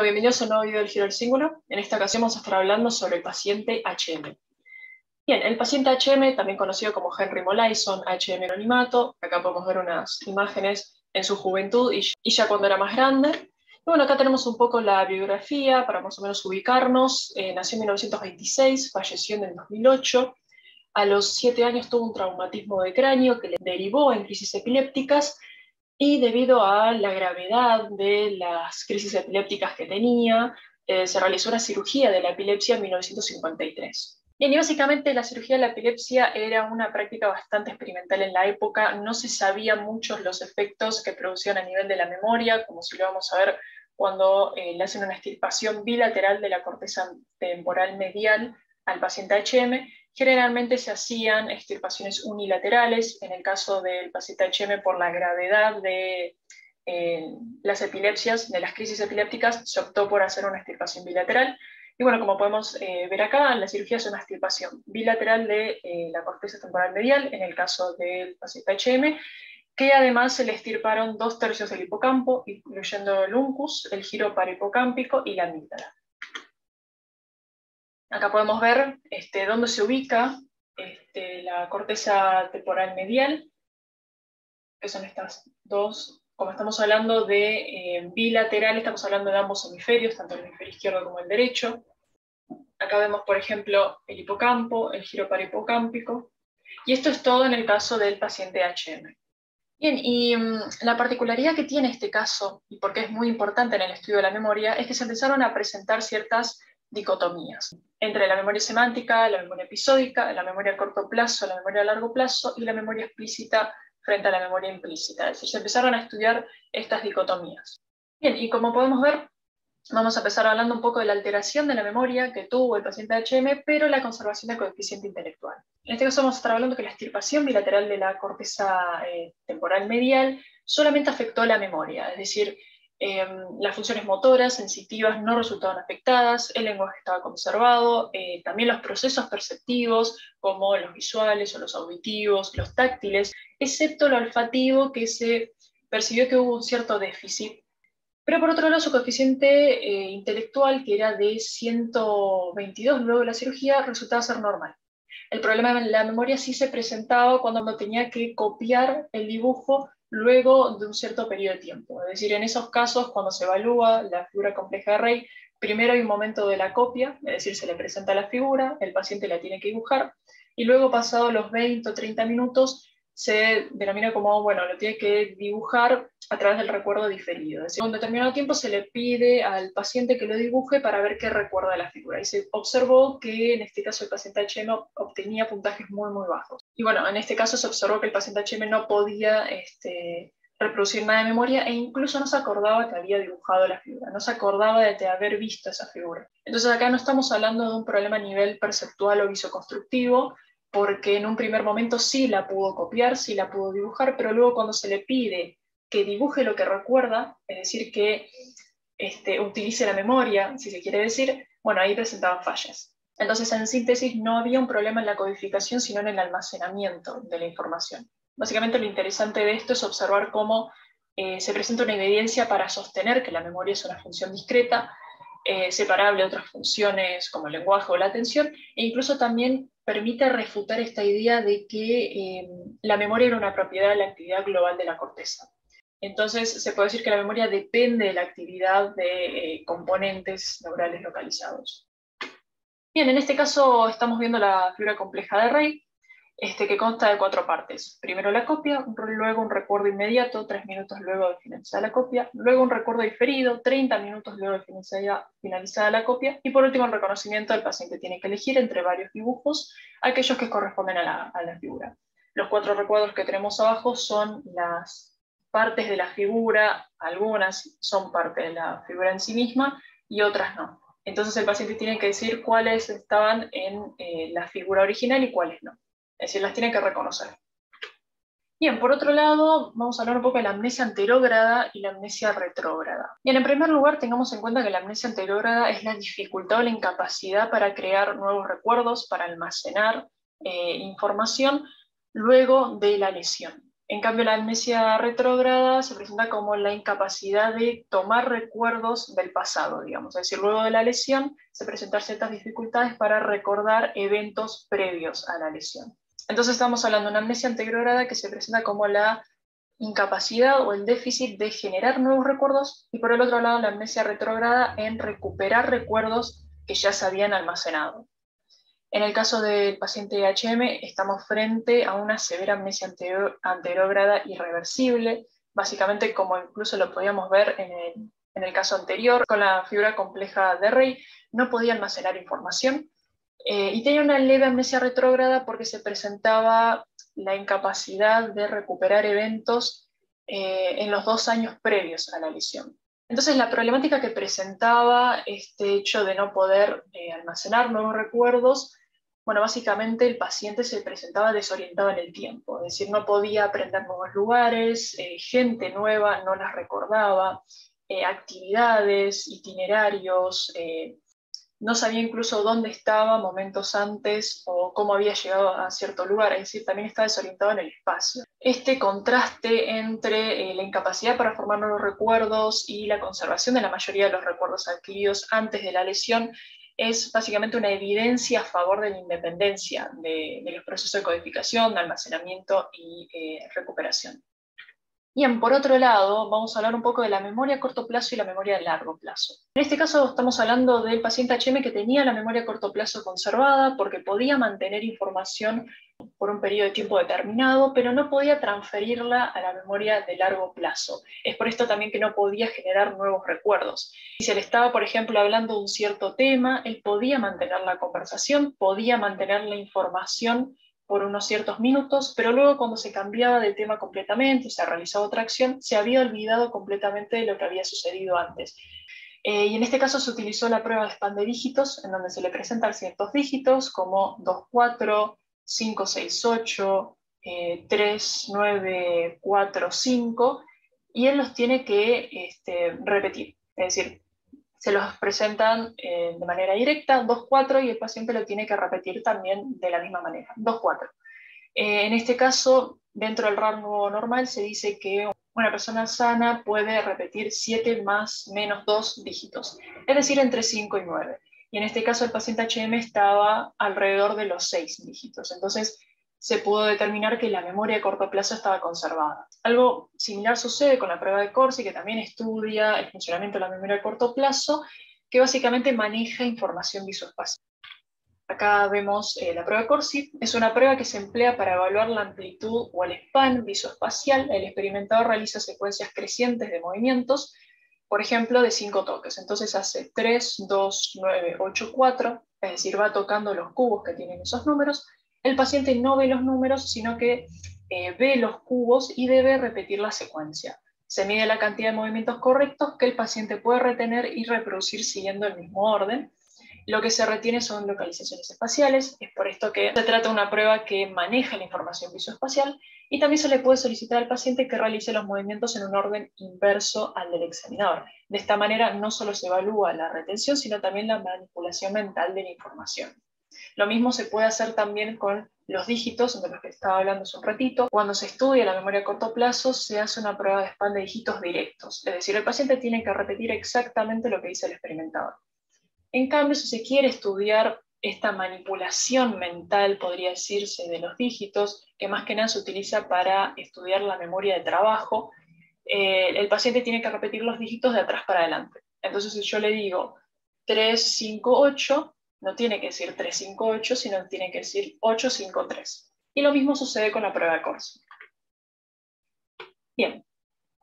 Bienvenidos a un nuevo video del Giro del Cíngulo. En esta ocasión vamos a estar hablando sobre el paciente HM. Bien, el paciente HM, también conocido como Henry Molaison, HM anonimato. Acá podemos ver unas imágenes en su juventud y ya cuando era más grande. Y bueno, acá tenemos un poco la biografía para más o menos ubicarnos. Nació en 1926, falleció en el 2008. A los 7 años tuvo un traumatismo de cráneo que le derivó en crisis epilépticas. Y debido a la gravedad de las crisis epilépticas que tenía, se realizó una cirugía de la epilepsia en 1953. Bien, y básicamente la cirugía de la epilepsia era una práctica bastante experimental en la época. No se sabían muchos los efectos que producían a nivel de la memoria, como si lo vamos a ver cuando le hacen una extirpación bilateral de la corteza temporal medial al paciente HM. Generalmente se hacían extirpaciones unilaterales, en el caso del paciente HM por la gravedad de las epilepsias, de las crisis epilépticas, se optó por hacer una extirpación bilateral. Y bueno, como podemos ver acá, la cirugía es una extirpación bilateral de la corteza temporal medial, en el caso del paciente HM, que además se le extirparon 2/3 del hipocampo, incluyendo el uncus, el giro parahipocámpico y la amígdala. Acá podemos ver dónde se ubica la corteza temporal medial, que son estas dos. Como estamos hablando de bilateral, estamos hablando de ambos hemisferios, tanto el hemisferio izquierdo como el derecho. Acá vemos, por ejemplo, el hipocampo, el giro parahipocámpico, y esto es todo en el caso del paciente HM. Bien, y la particularidad que tiene este caso, y porque es muy importante en el estudio de la memoria, es que se empezaron a presentar ciertas dicotomías entre la memoria semántica, la memoria episódica, la memoria a corto plazo, la memoria a largo plazo y la memoria explícita frente a la memoria implícita. Es decir, se empezaron a estudiar estas dicotomías. Bien, y como podemos ver, vamos a empezar hablando un poco de la alteración de la memoria que tuvo el paciente HM, pero la conservación del coeficiente intelectual. En este caso vamos a estar hablando que la extirpación bilateral de la corteza temporal medial solamente afectó la memoria, es decir, las funciones motoras, sensitivas no resultaban afectadas, el lenguaje estaba conservado, también los procesos perceptivos, como los visuales o los auditivos, los táctiles, excepto lo olfativo, que se percibió que hubo un cierto déficit. Pero por otro lado, su coeficiente intelectual, que era de 122 luego de la cirugía, resultaba ser normal. El problema en la memoria sí se presentaba cuando tenía que copiar el dibujo luego de un cierto periodo de tiempo. Es decir, en esos casos, cuando se evalúa la figura compleja de Rey, primero hay un momento de la copia, es decir, se le presenta la figura, el paciente la tiene que dibujar, y luego, pasados los 20 o 30 minutos, se denomina como, bueno, lo tiene que dibujar a través del recuerdo diferido. Es decir, en un determinado tiempo se le pide al paciente que lo dibuje para ver qué recuerda de la figura. Y se observó que en este caso el paciente HM obtenía puntajes muy, muy bajos. Y bueno, en este caso se observó que el paciente HM no podía reproducir nada de memoria e incluso no se acordaba que había dibujado la figura, no se acordaba de haber visto esa figura. Entonces acá no estamos hablando de un problema a nivel perceptual o visoconstructivo, porque en un primer momento sí la pudo copiar, sí la pudo dibujar, pero luego cuando se le pide que dibuje lo que recuerda, es decir, que utilice la memoria, si se quiere decir, bueno, ahí presentaban fallas. Entonces, en síntesis, no había un problema en la codificación, sino en el almacenamiento de la información. Básicamente lo interesante de esto es observar cómo se presenta una evidencia para sostener que la memoria es una función discreta, separable de otras funciones como el lenguaje o la atención, e incluso también permite refutar esta idea de que la memoria era una propiedad de la actividad global de la corteza. Entonces se puede decir que la memoria depende de la actividad de componentes neurales localizados. Bien, en este caso estamos viendo la figura compleja de Rey, que consta de 4 partes. Primero la copia, luego un recuerdo inmediato, 3 minutos luego de finalizada la copia, luego un recuerdo diferido, 30 minutos luego de finalizada la copia, y por último el reconocimiento. El paciente tiene que elegir entre varios dibujos aquellos que corresponden a la figura. Los 4 recuerdos que tenemos abajo son las partes de la figura, algunas son parte de la figura en sí misma y otras no. Entonces el paciente tiene que decir cuáles estaban en la figura original y cuáles no. Es decir, las tiene que reconocer. Bien, por otro lado, vamos a hablar un poco de la amnesia anterógrada y la amnesia retrógrada. Bien, en primer lugar, tengamos en cuenta que la amnesia anterógrada es la dificultad o la incapacidad para crear nuevos recuerdos, para almacenar información luego de la lesión. En cambio, la amnesia retrógrada se presenta como la incapacidad de tomar recuerdos del pasado, digamos. Es decir, luego de la lesión se presentan ciertas dificultades para recordar eventos previos a la lesión. Entonces estamos hablando de una amnesia anterograda que se presenta como la incapacidad o el déficit de generar nuevos recuerdos, y por el otro lado la amnesia retrógrada en recuperar recuerdos que ya se habían almacenado. En el caso del paciente HM estamos frente a una severa amnesia anterograda irreversible, básicamente como incluso lo podíamos ver en el caso anterior, con la figura compleja de Rey, no podía almacenar información, y tenía una leve amnesia retrógrada porque se presentaba la incapacidad de recuperar eventos en los 2 años previos a la lesión. Entonces la problemática que presentaba este hecho de no poder almacenar nuevos recuerdos, bueno, básicamente el paciente se presentaba desorientado en el tiempo, es decir, no podía aprender nuevos lugares, gente nueva no las recordaba, actividades, itinerarios, no sabía incluso dónde estaba momentos antes o cómo había llegado a cierto lugar, es decir, también estaba desorientado en el espacio. Este contraste entre la incapacidad para formar nuevos recuerdos y la conservación de la mayoría de los recuerdos adquiridos antes de la lesión es básicamente una evidencia a favor de la independencia de los procesos de codificación, de almacenamiento y recuperación. Bien, por otro lado, vamos a hablar un poco de la memoria a corto plazo y la memoria a largo plazo. En este caso estamos hablando del paciente HM que tenía la memoria a corto plazo conservada porque podía mantener información por un periodo de tiempo determinado, pero no podía transferirla a la memoria de largo plazo. Es por esto también que no podía generar nuevos recuerdos. Si se le estaba, por ejemplo, hablando de un cierto tema, él podía mantener la conversación, podía mantener la información por unos ciertos minutos, pero luego cuando se cambiaba de tema completamente, se realizaba otra acción, se había olvidado completamente de lo que había sucedido antes. Y en este caso se utilizó la prueba de span de dígitos, en donde se le presentan ciertos dígitos como 2, 4, 5, 6, 8, 3, 9, 4, 5, y él los tiene que repetir, es decir, se los presentan de manera directa, 2, 4, y el paciente lo tiene que repetir también de la misma manera, 2, 4. En este caso, dentro del rango normal se dice que una persona sana puede repetir 7 más menos 2 dígitos, es decir, entre 5 y 9. Y en este caso el paciente HM estaba alrededor de los 6 dígitos. Entonces se pudo determinar que la memoria a corto plazo estaba conservada. Algo similar sucede con la prueba de Corsi, que también estudia el funcionamiento de la memoria a corto plazo, que básicamente maneja información visoespacial. Acá vemos la prueba de Corsi. Es una prueba que se emplea para evaluar la amplitud o el span visoespacial. El experimentador realiza secuencias crecientes de movimientos, por ejemplo, de 5 toques. Entonces hace 3, 2, 9, 8, 4, es decir, va tocando los cubos que tienen esos números. El paciente no ve los números, sino que ve los cubos y debe repetir la secuencia. Se mide la cantidad de movimientos correctos que el paciente puede retener y reproducir siguiendo el mismo orden. Lo que se retiene son localizaciones espaciales, es por esto que se trata de una prueba que maneja la información visoespacial, y también se le puede solicitar al paciente que realice los movimientos en un orden inverso al del examinador. De esta manera no solo se evalúa la retención, sino también la manipulación mental de la información. Lo mismo se puede hacer también con los dígitos, de los que estaba hablando hace un ratito. Cuando se estudia la memoria a corto plazo, se hace una prueba de span de dígitos directos, es decir, el paciente tiene que repetir exactamente lo que dice el experimentador. En cambio, si se quiere estudiar esta manipulación mental, podría decirse, de los dígitos, que más que nada se utiliza para estudiar la memoria de trabajo, el paciente tiene que repetir los dígitos de atrás para adelante. Entonces, si yo le digo 3, 5, 8, no tiene que decir 3, 5, 8, sino tiene que decir 8, 5, 3. Y lo mismo sucede con la prueba de Corsi. Bien.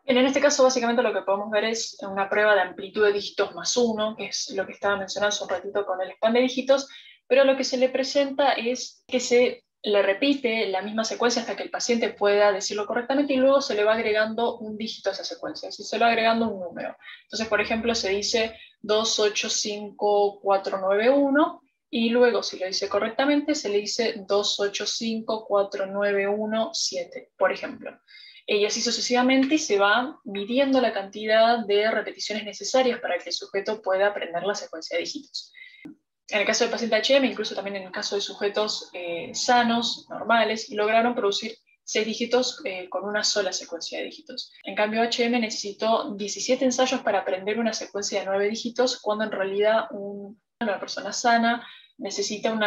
En este caso, básicamente lo que podemos ver es una prueba de amplitud de dígitos más 1, que es lo que estaba mencionando hace un ratito con el span de dígitos, pero lo que se le presenta es que se le repite la misma secuencia hasta que el paciente pueda decirlo correctamente, y luego se le va agregando un dígito a esa secuencia, si se le va agregando un número. Entonces, por ejemplo, se dice 2, 8, 5, 4, 9, 1, y luego, si lo dice correctamente, se le dice 2, 8, 5, 4, 9, 1, 7, por ejemplo. Y así sucesivamente, y se va midiendo la cantidad de repeticiones necesarias para que el sujeto pueda aprender la secuencia de dígitos. En el caso del paciente HM, incluso también en el caso de sujetos sanos, normales, lograron producir 6 dígitos con una sola secuencia de dígitos. En cambio, HM necesitó 17 ensayos para aprender una secuencia de 9 dígitos, cuando en realidad una persona sana necesita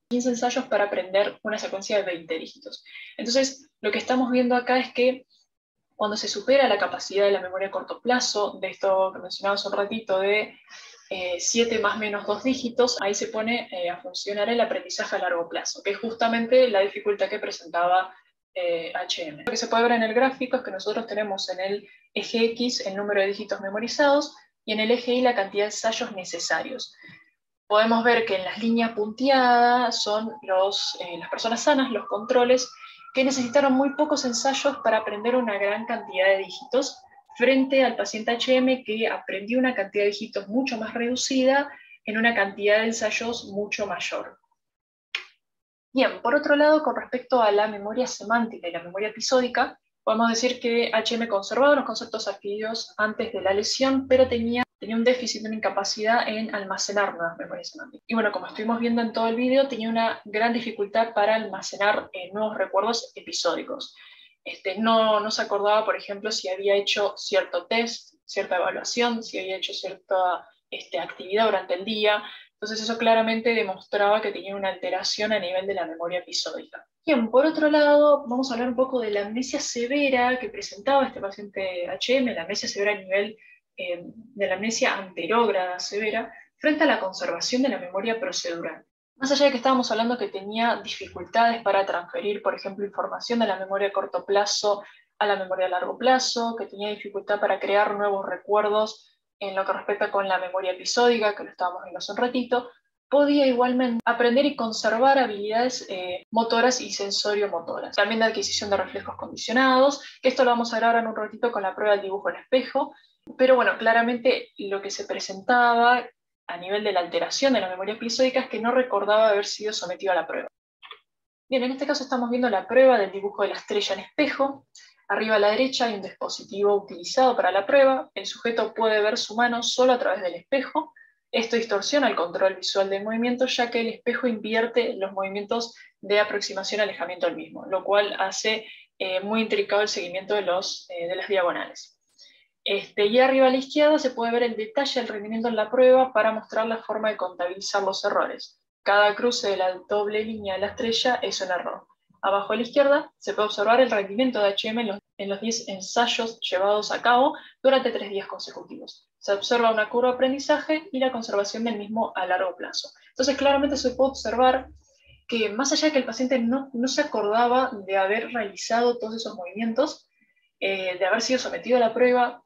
15 ensayos para aprender una secuencia de 20 dígitos. Entonces, lo que estamos viendo acá es que cuando se supera la capacidad de la memoria a corto plazo, de esto que mencionaba hace un ratito, de 7 más menos 2 dígitos, ahí se pone a funcionar el aprendizaje a largo plazo, que es justamente la dificultad que presentaba HM. Lo que se puede ver en el gráfico es que nosotros tenemos en el eje X el número de dígitos memorizados y en el eje Y la cantidad de ensayos necesarios. Podemos ver que en las líneas punteadas son las personas sanas, los controles, que necesitaron muy pocos ensayos para aprender una gran cantidad de dígitos, frente al paciente HM que aprendió una cantidad de dígitos mucho más reducida en una cantidad de ensayos mucho mayor. Bien, por otro lado, con respecto a la memoria semántica y la memoria episódica, podemos decir que HM conservaba los conceptos adquiridos antes de la lesión, pero tenía un déficit, una incapacidad en almacenar nuevas memorias semánticas. Y bueno, como estuvimos viendo en todo el video, tenía una gran dificultad para almacenar nuevos recuerdos episódicos. No se acordaba, por ejemplo, si había hecho cierto test, cierta evaluación, si había hecho cierta actividad durante el día. Entonces eso claramente demostraba que tenía una alteración a nivel de la memoria episódica. Bien, por otro lado, vamos a hablar un poco de la amnesia severa que presentaba este paciente HM, la amnesia severa a nivel de la amnesia anterógrada severa, frente a la conservación de la memoria procedural. Más allá de que estábamos hablando que tenía dificultades para transferir, por ejemplo, información de la memoria a corto plazo a la memoria a largo plazo, que tenía dificultad para crear nuevos recuerdos en lo que respecta con la memoria episódica, que lo estábamos viendo hace un ratito, podía igualmente aprender y conservar habilidades motoras y sensorio-motoras. También de adquisición de reflejos condicionados, que esto lo vamos a ver ahora en un ratito con la prueba del dibujo en espejo. Pero bueno, claramente lo que se presentaba a nivel de la alteración de la memoria episódica es que no recordaba haber sido sometido a la prueba. Bien, en este caso estamos viendo la prueba del dibujo de la estrella en espejo. Arriba a la derecha hay un dispositivo utilizado para la prueba. El sujeto puede ver su mano solo a través del espejo. Esto distorsiona el control visual del movimiento, ya que el espejo invierte los movimientos de aproximación y alejamiento del mismo, lo cual hace muy intrincado el seguimiento de las diagonales. Y arriba a la izquierda se puede ver el detalle del rendimiento en la prueba para mostrar la forma de contabilizar los errores. Cada cruce de la doble línea de la estrella es un error. Abajo a la izquierda se puede observar el rendimiento de HM en los 10 ensayos llevados a cabo durante 3 días consecutivos. Se observa una curva de aprendizaje y la conservación del mismo a largo plazo. Entonces claramente se puede observar que más allá de que el paciente no se acordaba de haber realizado todos esos movimientos, de haber sido sometido a la prueba,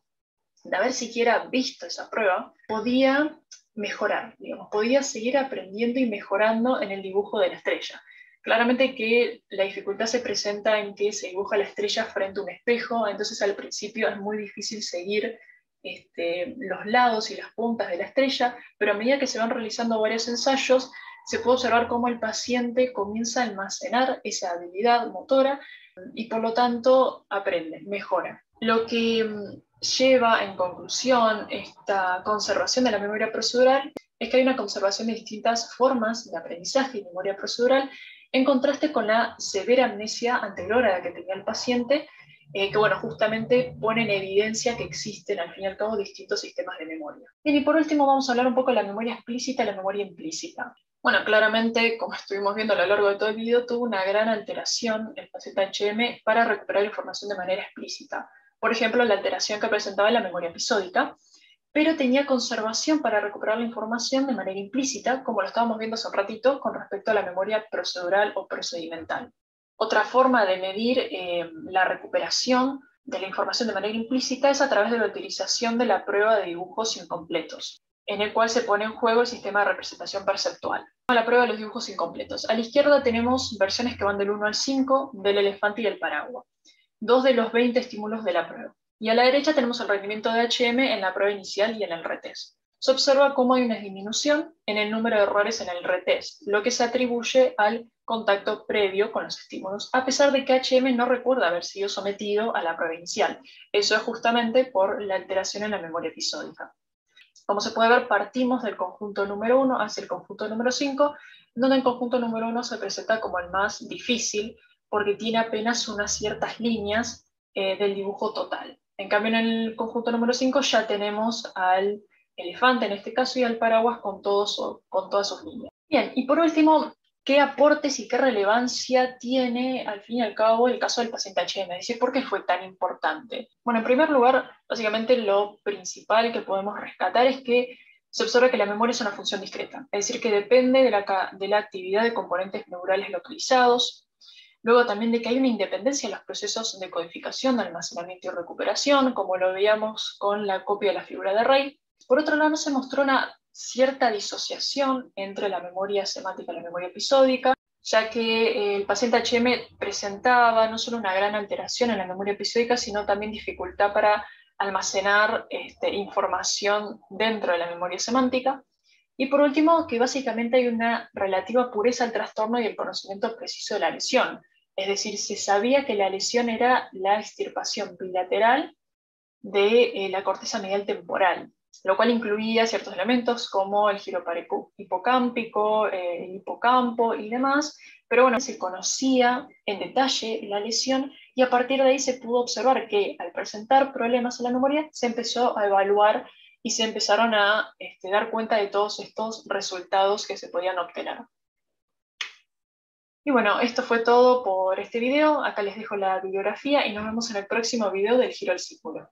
de haber siquiera visto esa prueba, podía mejorar, digamos, podía seguir aprendiendo y mejorando en el dibujo de la estrella. Claramente que la dificultad se presenta en que se dibuja la estrella frente a un espejo, entonces al principio es muy difícil seguir los lados y las puntas de la estrella, pero a medida que se van realizando varios ensayos, se puede observar cómo el paciente comienza a almacenar esa habilidad motora y por lo tanto aprende, mejora. Lo que lleva en conclusión esta conservación de la memoria procedural es que hay una conservación de distintas formas de aprendizaje y memoria procedural, en contraste con la severa amnesia anterior a la que tenía el paciente, que bueno, justamente pone en evidencia que existen al fin y al cabo distintos sistemas de memoria. Bien, y por último vamos a hablar un poco de la memoria explícita y la memoria implícita. Bueno, claramente, como estuvimos viendo a lo largo de todo el video, tuvo una gran alteración el paciente HM para recuperar información de manera explícita. Por ejemplo, la alteración que presentaba en la memoria episódica, pero tenía conservación para recuperar la información de manera implícita, como lo estábamos viendo hace un ratito con respecto a la memoria procedural o procedimental. Otra forma de medir la recuperación de la información de manera implícita es a través de la utilización de la prueba de dibujos incompletos, en el cual se pone en juego el sistema de representación perceptual. La prueba de los dibujos incompletos. A la izquierda tenemos versiones que van del 1 al 5 del elefante y el paraguas, 2 de los 20 estímulos de la prueba. Y a la derecha tenemos el rendimiento de HM en la prueba inicial y en el retest. Se observa cómo hay una disminución en el número de errores en el retest, lo que se atribuye al contacto previo con los estímulos, a pesar de que HM no recuerda haber sido sometido a la prueba inicial. Eso es justamente por la alteración en la memoria episódica. Como se puede ver, partimos del conjunto número 1 hacia el conjunto número 5, donde el conjunto número 1 se presenta como el más difícil porque tiene apenas unas ciertas líneas del dibujo total. En cambio, en el conjunto número 5 ya tenemos al elefante en este caso y al paraguas con todas sus líneas. Bien, y por último, ¿qué aportes y qué relevancia tiene al fin y al cabo el caso del paciente HM? Es decir, ¿por qué fue tan importante? Bueno, en primer lugar, básicamente lo principal que podemos rescatar es que se observa que la memoria es una función discreta, es decir, que depende de la actividad de componentes neurales localizados. Luego también de que hay una independencia en los procesos de codificación, de almacenamiento y recuperación, como lo veíamos con la copia de la figura de Rey. Por otro lado, se mostró una cierta disociación entre la memoria semántica y la memoria episódica, ya que el paciente HM presentaba no solo una gran alteración en la memoria episódica, sino también dificultad para almacenar información dentro de la memoria semántica. Y por último, que básicamente hay una relativa pureza al trastorno y el conocimiento preciso de la lesión. Es decir, se sabía que la lesión era la extirpación bilateral de la corteza medial temporal, lo cual incluía ciertos elementos como el giro hipocámpico, el hipocampo y demás, pero bueno, se conocía en detalle la lesión y a partir de ahí se pudo observar que al presentar problemas en la memoria se empezó a evaluar y se empezaron a dar cuenta de todos estos resultados que se podían obtener. Y bueno, esto fue todo por este video. Acá les dejo la bibliografía y nos vemos en el próximo video del Giro al Círculo.